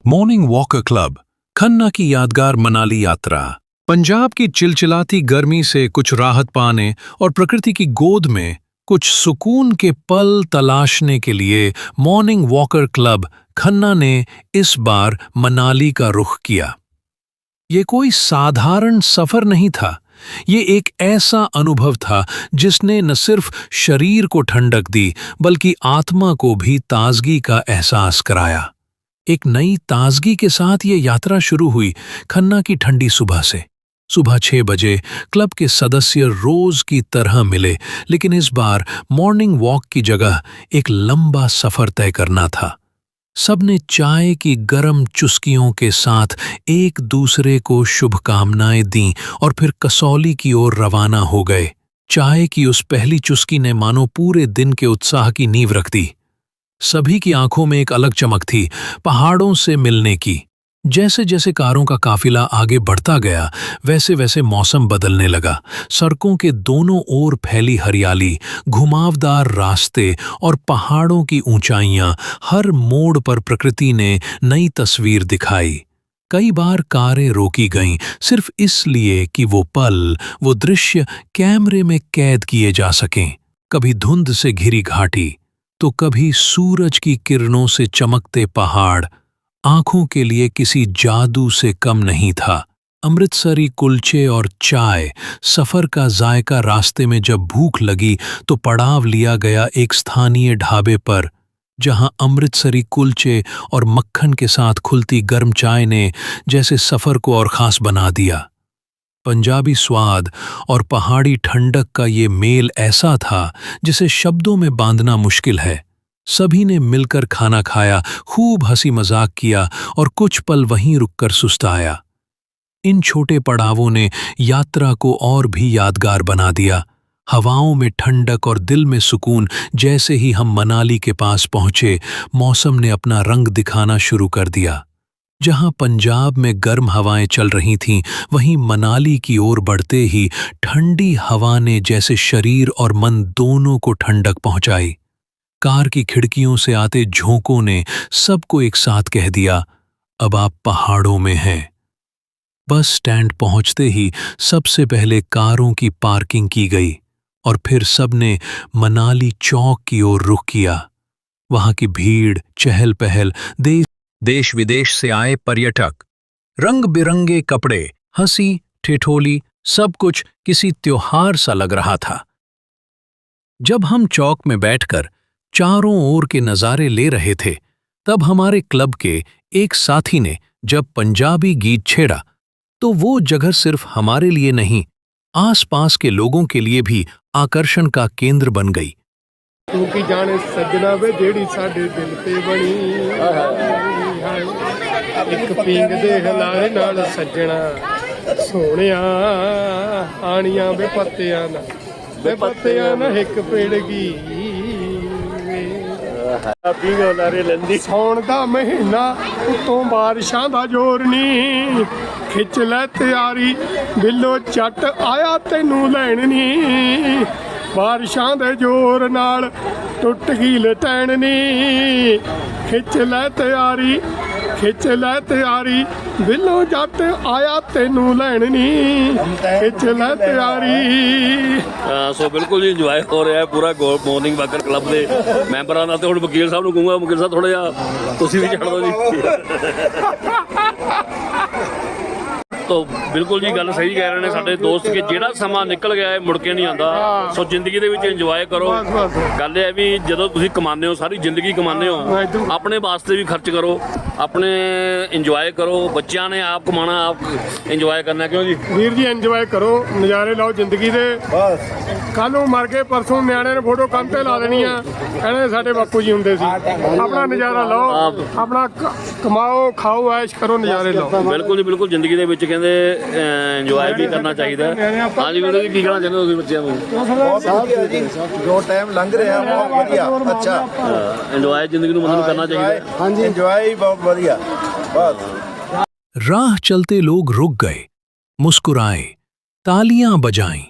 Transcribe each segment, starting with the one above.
Morning walker club, Khanna की यादगार मनाली यात्रा। पंजाब की चिलचिलाती गर्मी से कुछ राहत पाने और प्रकृति की गोद में कुछ सुकून के पल तलाशने के लिए मॉर्निंग वॉकर क्लब खन्ना ने इस बार मनाली का रुख किया। ये कोई साधारण सफर नहीं था, ये एक ऐसा अनुभव था जिसने न सिर्फ शरीर को ठंडक दी बल्कि आत्मा को भी ताजगी का एहसास कराया। एक नई ताजगी के साथ ये यात्रा शुरू हुई खन्ना की ठंडी सुबह से। सुबह 6 बजे क्लब के सदस्य रोज की तरह मिले, लेकिन इस बार मॉर्निंग वॉक की जगह एक लंबा सफर तय करना था। सबने चाय की गरम चुस्कियों के साथ एक दूसरे को शुभकामनाएं दीं और फिर कसौली की ओर रवाना हो गए। चाय की उस पहली चुस्की ने मानो पूरे दिन के उत्साह की नींव रख दी। सभी की आंखों में एक अलग चमक थी, पहाड़ों से मिलने की। जैसे जैसे कारों का काफिला आगे बढ़ता गया, वैसे वैसे मौसम बदलने लगा। सड़कों के दोनों ओर फैली हरियाली, घुमावदार रास्ते और पहाड़ों की ऊंचाइयां, हर मोड़ पर प्रकृति ने नई तस्वीर दिखाई। कई बार कारें रोकी गईं, सिर्फ इसलिए कि वो पल, वो दृश्य कैमरे में कैद किए जा सकें। कभी धुंध से घिरी घाटी, तो कभी सूरज की किरणों से चमकते पहाड़। आंखों के लिए किसी जादू से कम नहीं था। अमृतसरी कुलचे और चाय, सफर का जायका। रास्ते में जब भूख लगी तो पड़ाव लिया गया एक स्थानीय ढाबे पर, जहां अमृतसरी कुलचे और मक्खन के साथ खुलती गर्म चाय ने जैसे सफर को और खास बना दिया। पंजाबी स्वाद और पहाड़ी ठंडक का ये मेल ऐसा था जिसे शब्दों में बांधना मुश्किल है। सभी ने मिलकर खाना खाया, खूब हंसी मजाक किया और कुछ पल वहीं रुककर सुस्ताया। इन छोटे पड़ावों ने यात्रा को और भी यादगार बना दिया। हवाओं में ठंडक और दिल में सुकून। जैसे ही हम मनाली के पास पहुंचे, मौसम ने अपना रंग दिखाना शुरू कर दिया। जहां पंजाब में गर्म हवाएं चल रही थीं, वहीं मनाली की ओर बढ़ते ही ठंडी हवा ने जैसे शरीर और मन दोनों को ठंडक पहुंचाई। कार की खिड़कियों से आते झोंकों ने सबको एक साथ कह दिया, अब आप पहाड़ों में हैं। बस स्टैंड पहुंचते ही सबसे पहले कारों की पार्किंग की गई और फिर सबने मनाली चौक की ओर रुख किया। वहां की भीड़, चहल पहल, देश विदेश से आए पर्यटक, रंग बिरंगे कपड़े, हंसी ठिठोली, सब कुछ किसी त्योहार सा लग रहा था। जब हम चौक में बैठकर चारों ओर के नज़ारे ले रहे थे, तब हमारे क्लब के एक साथी ने जब पंजाबी गीत छेड़ा, तो वो जगह सिर्फ हमारे लिए नहीं, आसपास के लोगों के लिए भी आकर्षण का केंद्र बन गई। तू की जाने सजना वे जेड़ी साडे दिल ते बनी, एक पींग दे हलाए नाल सजना सोहणिया, आनियां वे पत्तियां ना एक पेड़गी। सौण दा महीना उतों बारिशां दा जोर नी, खिच लै तैयारी बिल्लो चट आया तैनू लैण नी। बारिशां दे जोर नाल टुट गई लटैन नी, खिच लै तैयारी बिल्लो जट आया तेनू लैण नी, खिच लै तैयारी। सो बिल्कुल जी इंजॉय हो रहा है पूरा मॉर्निंग वाकर क्लब के मैंबरां दा। ते हुण वकील साहब नूं कहूँगा, वकील साहब थोड़ा जिहा तुसीं भी छड्ड दो जी। तो बिल्कुल जी गल सही कह रहे हैं साडे दोस्त कि जिहड़ा समा निकल गया है मुड़ के नहीं आंदा। सो जिंदगी दे विच इंजॉय करो। गल है भी जदों तुसीं कमाने हो, सारी जिंदगी कमाने हो, अपने वास्ते भी खर्च करो, अपने इंजॉय करो। बच्चों ने आप कमाना, आप इंजॉय करना, क्यों जी वीर जी? इंजॉय करो, नज़ारे लाओ जिंदगी दे। कल नूं मर के परसों न्याणे ने फोटो कंध ते ला देनी आ, कहने साडे बापू जी हुंदे सी। अपना नज़ारा लाओ, अपना कमाओ, खाओ, ऐश करो, नज़ारे लाओ। बिल्कुल जी बिल्कुल। जिंदगी दे विच कहंदे इंजॉय भी करना चाहिए। हाँ जी वीर जी, की कहना चाहते हो तुसीं बच्चों नूं? जो टाइम लंघ रहा बहुत बढ़िया, अच्छा इंजॉय जिंदगी नूं मतलब करना चाहिए। हाँ जी, इंजॉय बहुत बढ़िया। बस राह चलते लोग रुक गए, मुस्कुराए, तालियां बजाईं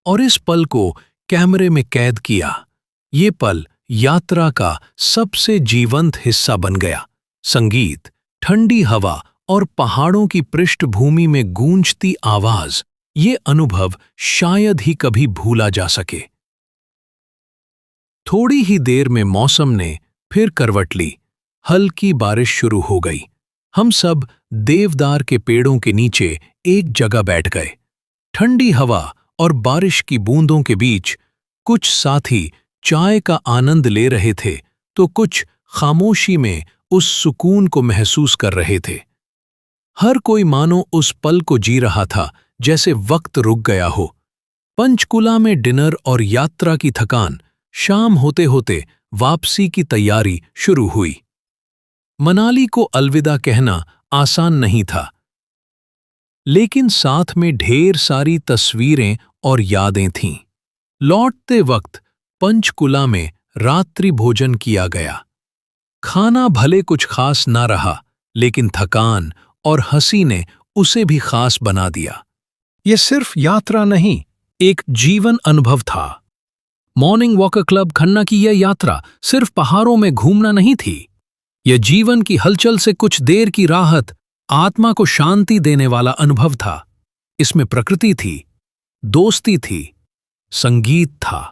और इस पल को कैमरे में कैद किया। ये पल यात्रा का सबसे जीवंत हिस्सा बन गया। संगीत, ठंडी हवा और पहाड़ों की पृष्ठभूमि में गूंजती आवाज, ये अनुभव शायद ही कभी भूला जा सके। थोड़ी ही देर में मौसम ने फिर करवट ली। हल्की बारिश शुरू हो गई। हम सब देवदार के पेड़ों के नीचे एक जगह बैठ गए। ठंडी हवा और बारिश की बूंदों के बीच कुछ साथी चाय का आनंद ले रहे थे तो कुछ खामोशी में उस सुकून को महसूस कर रहे थे। हर कोई मानो उस पल को जी रहा था जैसे वक्त रुक गया हो। पंचकुला में डिनर और यात्रा की थकान, शाम होते होते वापसी की तैयारी शुरू हुई। मनाली को अलविदा कहना आसान नहीं था, लेकिन साथ में ढेर सारी तस्वीरें और यादें थीं। लौटते वक्त पंचकुला में रात्रि भोजन किया गया। खाना भले कुछ खास ना रहा, लेकिन थकान और हंसी ने उसे भी खास बना दिया। ये सिर्फ यात्रा नहीं, एक जीवन अनुभव था। मॉर्निंग वॉकर क्लब खन्ना की यह यात्रा सिर्फ पहाड़ों में घूमना नहीं थी। यह जीवन की हलचल से कुछ देर की राहत, आत्मा को शांति देने वाला अनुभव था। इसमें प्रकृति थी, दोस्ती थी, संगीत था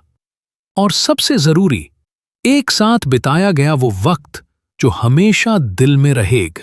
और सबसे जरूरी, एक साथ बिताया गया वो वक्त जो हमेशा दिल में रहेगा।